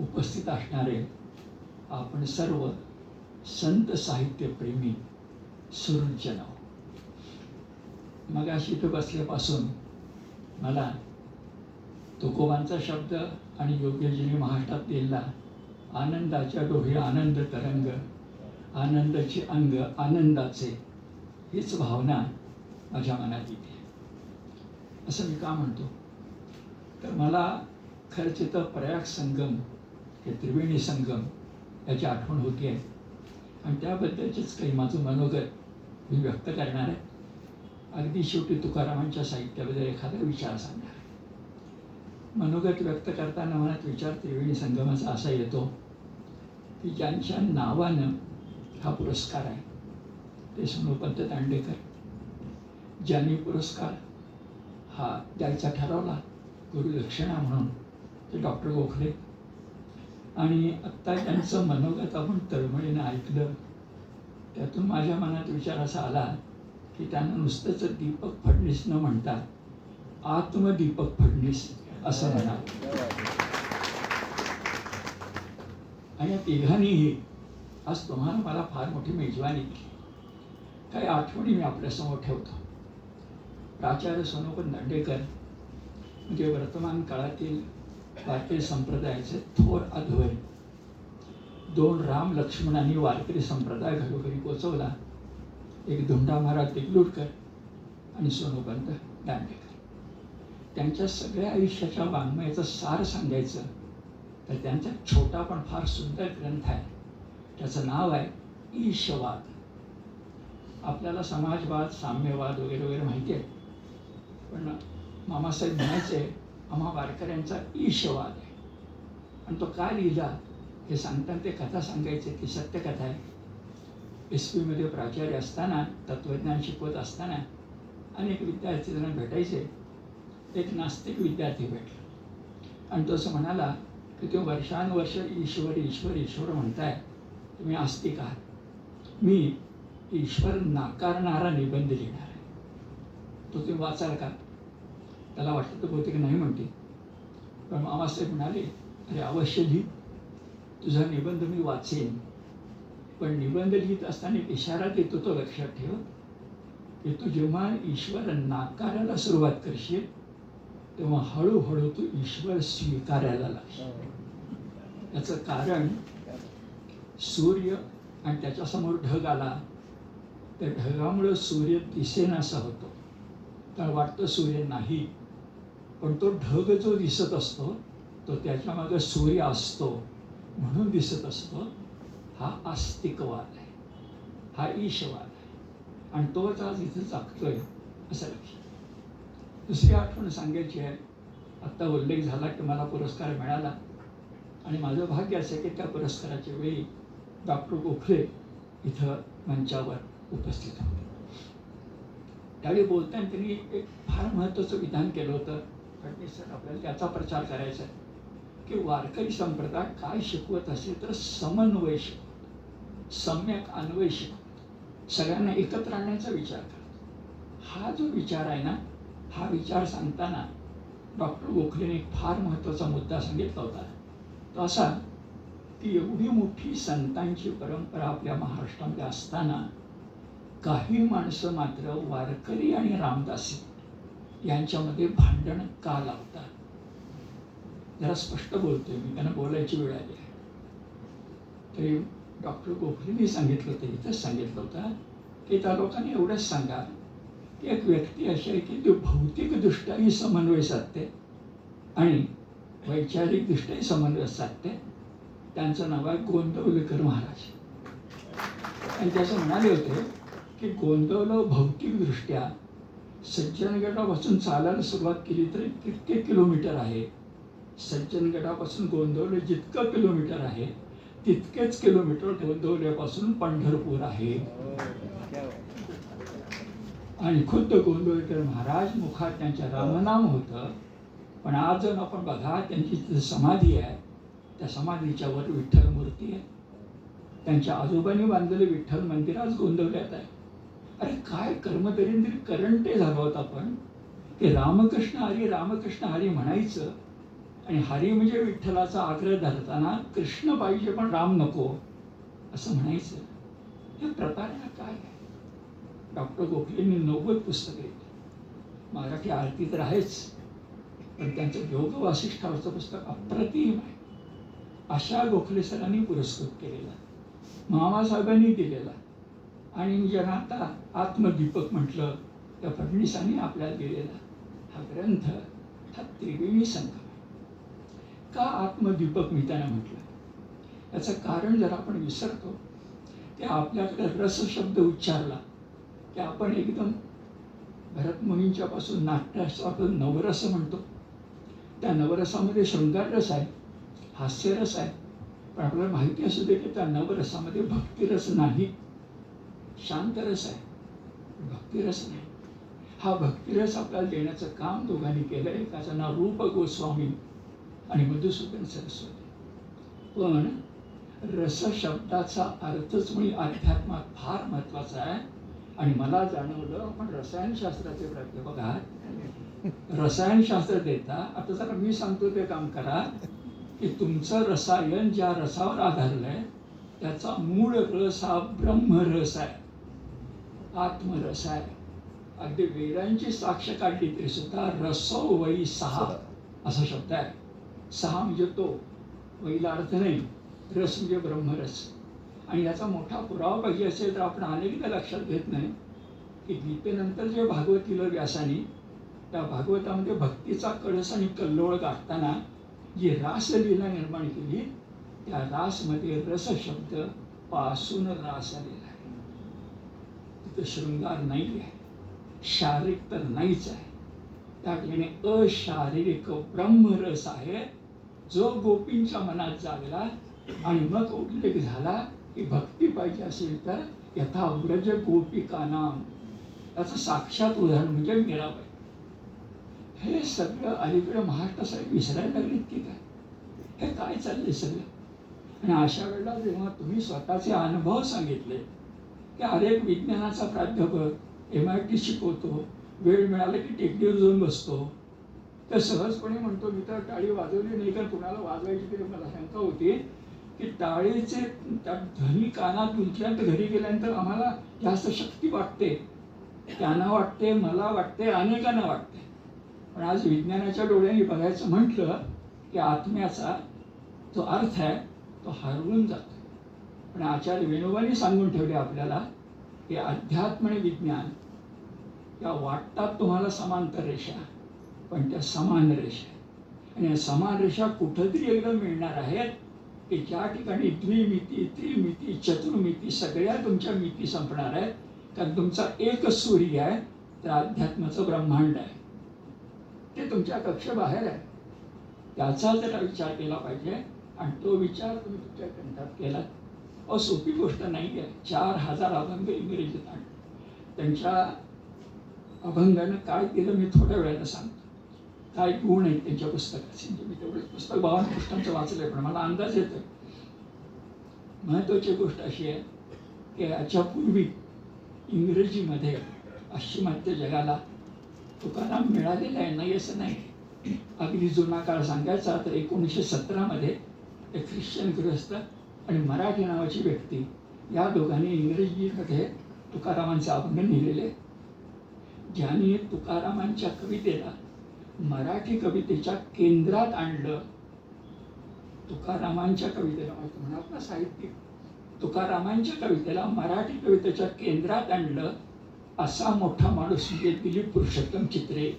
उपस्थित असणारे आपण सर्व संत साहित्यप्रेमी सुहृदजन. मगाशी इथं बसल्यापासून मला तुकोबांचा शब्द आणि योग्यजीने महाराष्ट्रात दिलेला आनंदाच्या डोही आनंद तरंग, आनंदाचे अंग आनंदाचे, हीच भावना माझ्या मनात येते. असं मी का म्हणतो तर मला खरंच इथं प्रयाग संगम, हे त्रिवेणी संगम याची आठवण होती आहे आणि त्याबद्दलचेच काही माझं मनोगत मी व्यक्त करणार आहे. अगदी शेवटी तुकारामांच्या साहित्याबद्दल एखादा विचार सांगणार. मनोगत व्यक्त करताना मनात विचार त्रिवेणी संगमाचा असा येतो की ज्यांच्या नावानं हा पुरस्कार आहे ते सोनोपंत दांडेकर, ज्यांनी पुरस्कार हा द्यायचा ठरवला गुरुदक्षिणा म्हणून ते डॉक्टर गोखले, आणि आत्ता त्यांचं मनोगत आपण तळमळीनं ऐकलं. त्यातून माझ्या मनात विचार असा आला की त्यांना नुसतंच दीपक फडणीस न म्हणता आत्मदीपक फडणीस असं म्हणावं. आणि या तिघांनीही आज तुम्हाला मला फार मोठी मेजवानी दिली. काही आठवणी मी आपल्यासमोर ठेवतो. प्राचार्य सोनोपंत दांडेकर म्हणजे वर्तमान काळातील वारकरी संप्रदायाचे थोर अध्वरी. 2 राम लक्ष्मणांनी वारकरी संप्रदाय घरोघरी पोचवला. एक धोंडा महाराज देगलूरकर आणि सोनोपंत दांडेकर. त्यांच्या सगळ्या आयुष्याच्या वाङ्मयाचं सार सांगायचं तर त्यांचा छोटा पण फार सुंदर ग्रंथ आहे. त्याचं नाव आहे ईशवाद. आपल्याला समाजवाद, साम्यवाद वगैरे वगैरे माहिती आहे, पण मामासाहेब म्हणायचे आम्हा वारकऱ्यांचा ईशवाद आहे. आणि तो का लिहिला हे सांगताना ते कथा सांगायचे की सत्यकथा आहे. एस-पीमध्ये प्राचार्य असताना, तत्त्वज्ञान शिकवत असताना अनेक विद्यार्थी त्यांना भेटायचे. एक नास्तिक विद्यार्थी भेटला आणि तो असं म्हणाला की ते वर्षानुवर्ष ईश्वर ईश्वर ईश्वर म्हणताय, तुम्ही आस्तिक आहात. मी ईश्वर नाकारणारा निबंध लिहिणार आहे, तो तुम्ही वाचाल का? त्याला वाटतं तर बहुतेक नाही म्हणते. पण मामासाहेब म्हणाले अरे अवश्य लिही, तुझा निबंध मी वाचेन. पण निबंध लिहित असताना इशारा देतो तो लक्षात ठेव की तू जेव्हा ईश्वर नाकारायला सुरुवात करशील तेव्हा हळूहळू तू ईश्वर स्वीकारायला लागशील. याचं कारण सूर्य आणि त्याच्यासमोर ढग आला त्या ढगामुळं सूर्य दिसेनासा होतो. तर वाटतं सूर्य नाही, पण तो ढग जो दिसत असतो तो त्याच्यामागे सूर्य असतो म्हणून दिसत असतो. हा आस्तिकवाद आहे, हा ईशवाद आहे आणि तोच आज इथं जागतोय असं लक्षात. दुसरी आठवण सांगायची आहे. आत्ता उल्लेख झाला की मला पुरस्कार मिळाला आणि माझं भाग्य असं आहे की त्या पुरस्काराच्या वेळी डॉक्टर गोखले इथं मंचावर उपस्थित होते. त्यावेळी बोलताना त्यांनी एक फार महत्त्वाचं विधान केलं होतं. फडणवीस सर आपल्याला त्याचा प्रचार करायचा आहे की वारकरी संप्रदाय काय शिकवत असेल तर समन्वय शिकवत, सम्यक अन्वय शिकवत, सगळ्यांना एकत्र आणण्याचा विचार करतो. हा जो विचार आहे ना, हा विचार सांगताना डॉक्टर गोखलेने एक फार महत्त्वाचा मुद्दा सांगितला होता. तो असा की एवढी मोठी संतांची परंपरा आपल्या महाराष्ट्रामध्ये असताना काही माणसं मात्र वारकरी आणि रामदासी यांच्यामध्ये भांडण का लावतात. जरा स्पष्ट बोलतोय मी, त्यांना बोलायची वेळ आली आहे. तरी डॉक्टर गोखलेंनी सांगितलं होतं, इथंच सांगितलं होतं की त्या लोकांनी एवढंच सांगा की एक व्यक्ती अशी आहे की ती भौतिकदृष्ट्याही समन्वय साधते आणि वैचारिकदृष्ट्याही समन्वय साधते. त्यांचं नाव आहे गोंदवलेकर महाराज. आणि त्याचं म्हणाले होते की गोंदवलं भौतिकदृष्ट्या सज्जनगडापासून चालायला सुरुवात केली तर किती किलोमीटर आहे. सज्जनगडापासून गोंदवले जितकं किलोमीटर आहे तितकेच किलोमीटर गोंदवल्यापासून पंढरपूर आहे. आणि खुद्द गोंदवलेकर महाराज मुखात त्यांच्या रामनाम होतं, पण आज जर आपण बघा त्यांची जी समाधी आहे त्या समाधीच्या वर विठ्ठल मूर्ती आहे. त्यांच्या आजोबांनी बांधलेले विठ्ठल मंदिर आज गोंदवल्यात आहे. अरे काय कर्मदरिंद्री करंटे झालो होत आपण की रामकृष्ण हरी रामकृष्ण हरी म्हणायचं आणि हरी म्हणजे विठ्ठलाचा आग्रह धरताना कृष्ण पाहिजे पण राम नको असं म्हणायचं. हे प्रतारणा काय आहे? डॉक्टर गोखलेंनी 90 पुस्तकं लिहिली. मराठी आरती तर आहेच, पण त्यांचं योग वासिष्ठावरचं पुस्तक अप्रतिम आहे. अशा गोखले सरांनी पुरस्कृत केलेला, मामासाहेबांनी दिलेला, आणि मी ज्यांना आता आत्मदीपक म्हटलं त्या फडणवीसांनी आपल्याला दिलेला हा ग्रंथ हा त्रिवेणी संगम आहे. का आत्मदीपक मी त्यांना म्हटलं? याचं कारण जर आपण विसरतो ते आपल्याकडे रस शब्द उच्चारला की आपण एकदम भरतमुनींच्या पासून नाट्याचा आपण नवरस म्हणतो. त्या नवरसामध्ये शृंगार रस आहे, हास्यरस आहे, पण आपल्याला माहिती असू दे की त्या नवरसामध्ये भक्तिरस नाही, शांतरस आहे, भक्तिरस नाही. हा भक्तिरस आपल्याला देण्याचं काम दोघांनी केलं. एकाचं नाव रूप गोस्वामी आणि मधुसूदन सरस्वती. पण रस शब्दाचा अर्थच म्हणजे अध्यात्मात फार महत्वाचा आहे. आणि मला जाणवलं, आपण रसायनशास्त्राचे प्राध्यापक आहात, रसायनशास्त्र देता, आता जरा मी सांगतो ते काम करा की तुमचं रसायन ज्या रसावर आधारलंय त्याचा मूळ रस हा ब्रह्मरस आहे, आत्मरस आहे. अगदी वेदांची साक्ष काढली तरी सुद्धा रसो वै सहा असा शब्द आहे. सहा म्हणजे तो, वैला अर्थ नाही, रस म्हणजे ब्रह्मरस. आणि याचा मोठा पुरावा पाहिजे असेल तर आपण अनेकदा लक्षात घेत नाही की गीतेनंतर जे भागवत लिहिलं व्यासानी, त्या भागवतामध्ये भक्तीचा कळस आणि कल्लोळ गाठताना जी रासलीला निर्माण केली, त्या रासमध्ये रस शब्द पासून रास आलेला आहे. तिथं शृंगार नाही आहे, शारीरिक तर नाहीच आहे. त्या ठिकाणी अशारीरिक ब्रह्मरस आहे, जो गोपींच्या मनात जागला आणि मग उल्लेख झाला की भक्ती पाहिजे असेल तर यथा व्रज गोपिका नाम, याचं साक्षात उदाहरण म्हणजे मीराबाई. हे सगळं अलीकडे महाराष्ट्रासाठी विसरायला लागलीत की काय? हे काय चाललंय सगळं? आणि अशा वेळेला जेव्हा तुम्ही स्वतःचे अनुभव सांगितले की अरे विज्ञानाचा प्राध्यापक MIT शिकवतो, वेळ मिळाला की टेकडीवर जाऊन बसतो, तर सहजपणे म्हणतो मी तर टाळी वाजवली नाही, कारण कुणाला वाजवायची तरी मला शंका होती की टाळीचे त्या ध्वनी कानात गुंतल्यानंतर घरी गेल्यानंतर आम्हाला जास्त शक्ती वाटते, त्यांना वाटते, मला वाटते, अनेकांना वाटते. पण आज विज्ञानाच्या डोळ्यांनी बघायचं म्हटलं की आत्म्याचा जो अर्थ आहे तो हरवून जातो. पण आचार्य विनोबांनी सांगून ठेवले आपल्याला की अध्यात्म आणि विज्ञान या वाटतात तुम्हाला समांतर रेषा, पण त्या समान रेषा, आणि समान रेषा कुठंतरी एकदा मिळणार आहेत की ज्या ठिकाणी द्विमिती, त्रिमिती, चतुर्मिती सगळ्या तुमच्या मिती संपणार आहेत. कारण तुमचा एकच सूर्य आहे, तर अध्यात्माचं ब्रह्मांड आहे, ते तुमच्या कक्षेबाहेर आहे. त्याचा जर विचार केला पाहिजे, आणि तो विचार तुम्ही तुमच्या ग्रंथात केला. सोपी गोष्ट नाही आहे. 4000 अभंग इंग्रजीत आणले. त्यांच्या अभंगानं काय केलं मी थोड्या वेळानं सांगतो. काय गुण आहेत त्यांच्या पुस्तकाचे, म्हणजे मी तेवढे पुस्तक 52 पुस्तकांचं वाचलंय, पण मला अंदाज येतो. महत्त्वाची गोष्ट अशी आहे की याच्यापूर्वी इंग्रजीमध्ये पाश्चिमात्य जगाला तुकाराम मिळालेला आहे, नाही असं नाही. अगदी जुना काळ सांगायचा तर 1917 मध्ये एक ख्रिश्चन गृहस्थ आणि मराठी नावाची व्यक्ती, या दोघांनी इंग्रजीमध्ये तुकारामांचे अभंग लिहिलेले. ज्यांनी तुकारामांच्या कवितेला मराठी कवितेच्या केंद्रात आणलं, तुकारामांच्या कवितेला म्हणत ना साहित्यिक, तुकारामांच्या कवितेला मराठी कवितेच्या केंद्रात आणलं असा मोठा माणूस म्हणजे दिलीप पुरुषोत्तम चित्रे.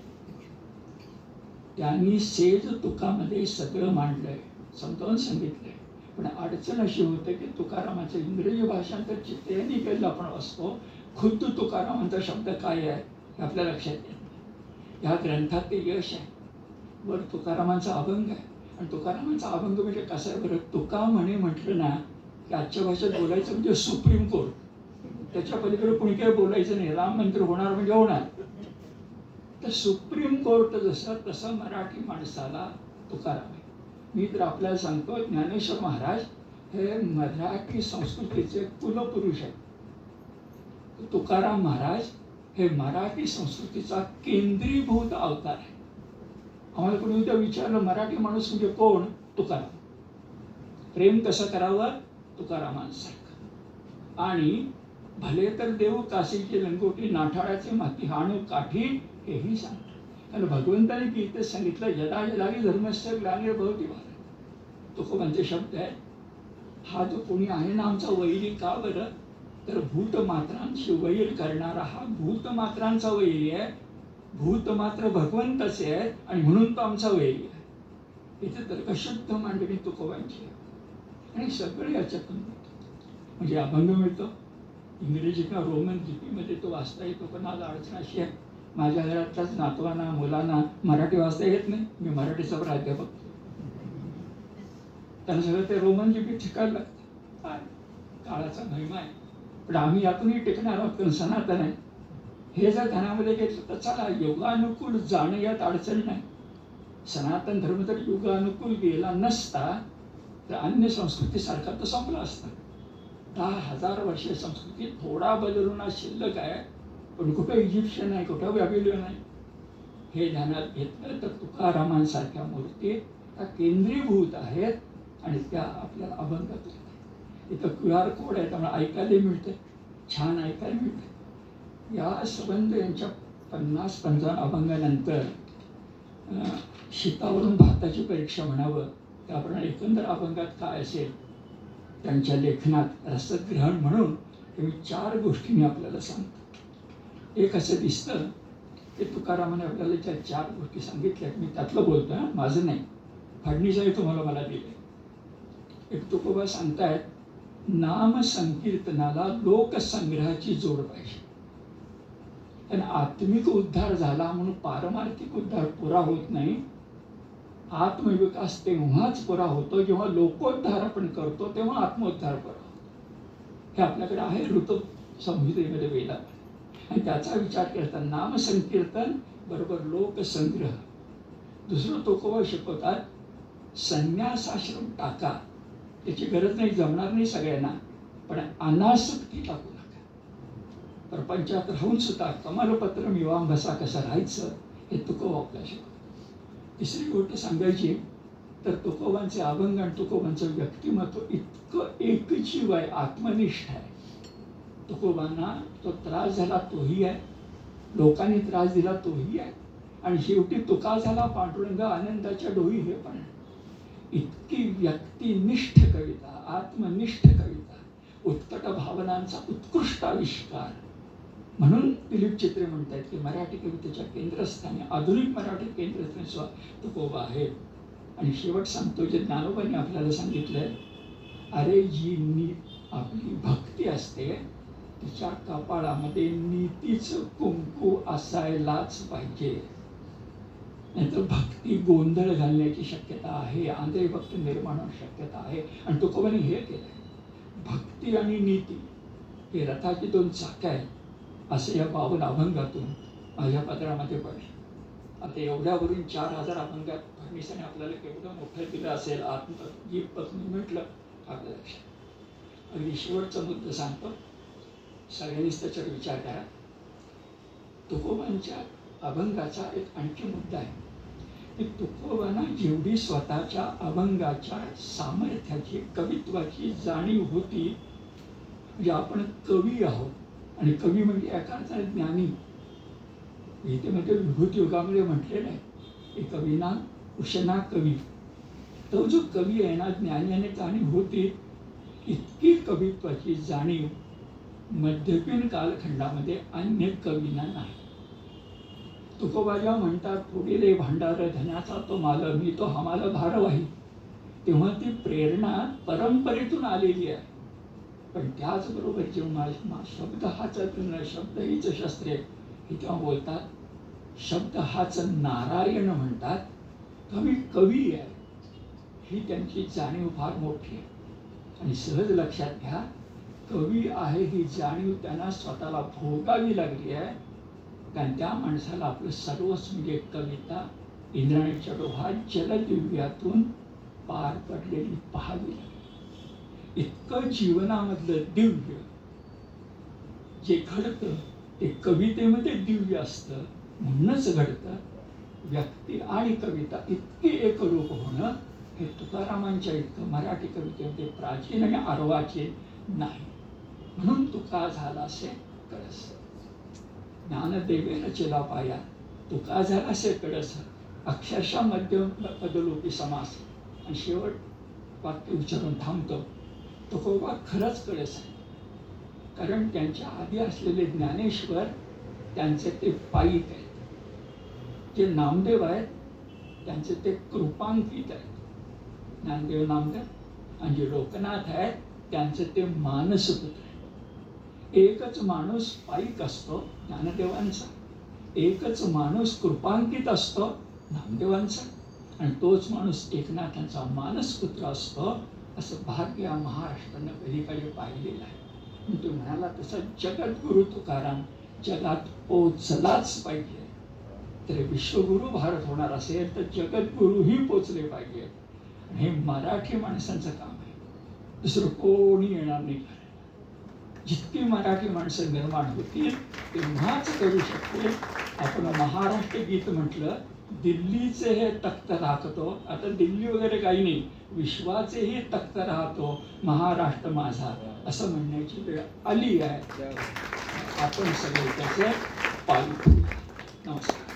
त्यांनी सेज तुकामध्ये सगळं मांडलंय, समजावून सांगितलंय. पण अडचण अशी होते की तुकारामाचं इंग्रजी भाषांतर चित्रेंनी केलं आपण वाचतो, खुद्द तुकारामांचा शब्द काय आहे हे आपल्या लक्षात येत नाही. ह्या ग्रंथात ते यश आहे. वर तुकारामांचा अभंग आहे, आणि तुकारामांचा अभंग म्हणजे कसं आहे बरं, तुका म्हणे म्हटलं ना की आजच्या भाषेत बोलायचं म्हणजे सुप्रीम कोर्ट, त्याच्या पलीकडे कोणी काही बोलायचं नाही, राम मंदिर होणार म्हणजे होणार. तर सुप्रीम कोर्ट जसं तसं मराठी माणसाला तुकाराम आहे. मी तर आपल्याला सांगतो, ज्ञानेश्वर महाराज हे मराठी संस्कृतीचे कुलपुरुष आहेत. तुकाराम महाराज हे मराठी संस्कृतीचा केंद्रीभूत अवतार आहे. आम्हाला कोणी उद्या विचारलं मराठी माणूस म्हणजे कोण? तुकाराम. प्रेम कसं करावं? तुकारामांसारखं. आणि भले तर देऊ काशीची लंगोटी, नाठाळाची माती हाणू काठी, हेही सांगतात. कारण भगवंताने गीतेत सांगितलं यदा यदाही धर्मस्य ग्लानिर्भवति भारत. तुकोबांचे शब्द आहेत. हा जो कोणी आहे ना आमचा वैरी, का बरं? तर भूतमात्रांशी वैर करणारा हा भूतमात्रांचा वैरी आहे. भूतमात्र भगवंताचे आहेत आणि म्हणून तो आमचा वैरी आहे. इथे तर्कशुद्ध मांडणी तुकोबांची आहे. आणि सगळे याच्यातून म्हणजे अभंग मिळतो. इंग्रजी किंवा रोमन लिपीमध्ये तो वाचता येतो. पण आज अडचण अशी आहे, माझ्या घरातल्याच नातवांना मुलांना मराठी वाचता येत नाही. मी मराठीचा प्राध्यापक, त्यांना सगळं ते रोमन लिपी शिकायला लागतं. काळाचा महिमा आहे. पण आम्ही यातूनही टिकणार आहोत, कारण सनातन आहे. हे जर ध्यानामध्ये घेतलं तर चला, युगानुकूल जाणं यात अडचण नाही. सनातन धर्म जर युगानुकूल गेला नसता तर अन्य संस्कृतीसारखा तो संपला असता. 10,000 वर्षे संस्कृती थोडा बदलून शिल्लक आहे, पण कुठं इजिप्शियन आहे, कुठं बॅबिलोन आहे. हे ध्यानात घेतलं तर तुकारामांसारख्या मूर्ती त्या केंद्रीभूत आहेत आणि त्या आपल्याला अभंगात. इथं QR कोड आहे, त्यामुळे ऐकायला मिळते, छान ऐकायला मिळते. या संबंध यांच्या 50-55 अभंगानंतर शीतावरून भाताची परीक्षा म्हणावं त्याप्रमाणे एकंदर अभंगात काय असेल त्यांच्या लेखनात रसग्रहण म्हणून मी 4 गोष्टी मी आपल्याला सांगतो. एक असं दिसतं की तुकारामाने आपल्याला ज्या 4 गोष्टी सांगितल्या मी त्यातलं बोलतोय, माझं नाही. फडणीसही तुम्हाला मला दिले. एक तुकोबा सांगतायत, नाम संकीर्तनाला लोकसंग्रहाची जोड पाहिजे. आणि आत्मिक उद्धार झाला म्हणून पारमार्थिक उद्धार पुरा होत नाही. आत्मविकास तेव्हाच पुरा होतो जेव्हा लोकोद्धार आपण करतो, तेव्हा आत्मोद्धार पुरा होतो. हे आपल्याकडे आहे ऋतू संहितेमध्ये वेदा. आणि त्याचा विचार करता नाम संकीर्तन बरोबर लोकसंग्रह. दुसरं तुकोबा शिकवतात, संन्यासाश्रम टाका. त्याची गरज नाही, जमणार नाही सगळ्यांना, पण अनासक्ती टाकू नका. प्रपंचात राहून सुद्धा कमलपत्र मिवांभसा कसं राहायचं हे तुकोबा आपल्याला शिकवतात. तिसरी गोष्ट सांगायची तर तुकोबांचे अभंग आणि तुकोबांचं व्यक्तिमत्व इतकं एकजीव आहे, आत्मनिष्ठ आहे. तुकोबांना तो त्रास झाला तोही आहे, लोकांनी त्रास दिला तोही आहे, आणि शेवटी तुका झाला पांडुरंग आनंदाच्या डोही हे पण आहे. इतकी व्यक्तिनिष्ठ कविता, आत्मनिष्ठ कविता, उत्कट भावनांचा उत्कृष्ट आविष्कार. म्हणून दिलीप चित्रे म्हणतात की मराठी कवितेच्या केंद्रस्थानी, आधुनिक मराठी केंद्रस्थानी तुकोबा आहे. आणि शेवट सांगतो, जे ज्ञानोबांनी आपल्याला सांगितलंय, अरे जी आपली भक्ती असते तिच्या कपाळामध्ये नीतीचं कुंकू असायलाच पाहिजे. नाहीतर भक्ती गोंधळ घालण्याची शक्यता आहे, आंधळी भक्ती निर्माण होण्याची शक्यता आहे. आणि तुकोबांनी हे केलंय, भक्ती आणि नीती हे रथाची 2 चाकं आहेत असं या 52 अभंगातून माझ्या पत्रामध्ये पडले. आता एवढ्यावरून 4000 अभंगात फडणीसाने आपल्याला केवढं मोठं दिलं असेल. आत्मजीवपत्नी म्हटलं आपल्या लक्षात. अगदी शेवटचा मुद्दा सांगतो, सगळ्यांनीच त्याच्यावर विचार करा. तुकोबांच्या अभंगाचा एक आणखी मुद्दा आहे की तुकोबांना जेवढी स्वतःच्या अभंगाच्या सामर्थ्याची, कवित्वाची जाणीव होती, म्हणजे आपण कवी आहोत, आणि कवी म्हणजे एका अर्थाने ज्ञानी. गीतेमध्ये विभूती युगामध्ये म्हटलेलं आहे की कवीना उशना कवी. तो जो कवी आहे ना, ज्ञानी आणि जाणीव होती, इतकी कवित्वाची जाणीव मध्ययुगीन कालखंडामध्ये अन्य कवींना नाही. तुकोबा जेव्हा म्हणतात, पुढील भांडार धनाचा तो माल, मी तो हमाल भारवाही, तेव्हा ती प्रेरणा परंपरेतून आलेली आहे. पण त्याचबरोबर जेव्हा शब्द हाच शब्द हीच शस्त्रे हे तेव्हा बोलतात, शब्द हाच नारायण म्हणतात. कवी कवी आहे ही त्यांची जाणीव फार मोठी आहे. आणि सहज लक्षात घ्या, कवी आहे ही जाणीव त्यांना स्वतःला भोगावी लागली आहे. कारण त्या माणसाला आपलं सर्वच म्हणजे कविता इंद्राणीच्या डोहात जलदिव्यातून पार पडलेली पाहावी लागली. इतकं जीवनामधलं दिव्य जे घडतं ते कवितेमध्ये दिव्य असतं, म्हणूनच घडतं. व्यक्ती आणि कविता इतकी एकरूप होणं हे तुकारामांच्या इतकं मराठी कवितेमध्ये प्राचीन आणि अर्वाचीन नाही. म्हणून तुका झालासे कळस, ज्ञानदेवे रचिला पाया, तुका झालासे कळस, अक्षरशः मध्यम पदलोपी समास, आणि शेवट वाक्य उच्चारून थांबतो. तुकोबा खरंच कळस आहे, कारण त्यांच्या आधी असलेले ज्ञानेश्वर त्यांचे ते पायिक आहेत, जे नामदेव आहेत त्यांचे ते कृपांकित आहेत. ज्ञानदेव नामदेव आणि जे लोकनाथ आहेत त्यांचे ते मानसपुत्र आहेत. एकच माणूस पायिक असतो ज्ञानदेवांचा, एकच माणूस कृपांकित असतो नामदेवांचा, आणि तोच माणूस एकनाथांचा मानसपुत्र असतो. असं भाग्य या महाराष्ट्रानं कधी काही पाहिलेलं आहे. तू म्हणाला तसं जगद्गुरु तुकाराम जगात पोचलाच पाहिजे. तर विश्वगुरु भारत होणार असेल तर जगद्गुरूही पोचले पाहिजे. हे मराठी माणसांचं काम आहे, दुसरं कोणी येणार नाही. जितकी मराठी माणसं निर्माण होतील तेव्हाच करू शकतील. आपण महाराष्ट्र गीत म्हटलं, दिल्लीचे हे तख्त राखतो, आता दिल्ली वगैरे काही नाही, विश्वाचेही तख्त राहतो महाराष्ट्र माझा, असं म्हणण्याची वेळ आली आहे. आपण सगळे त्याचे पालन करूया. नमस्कार.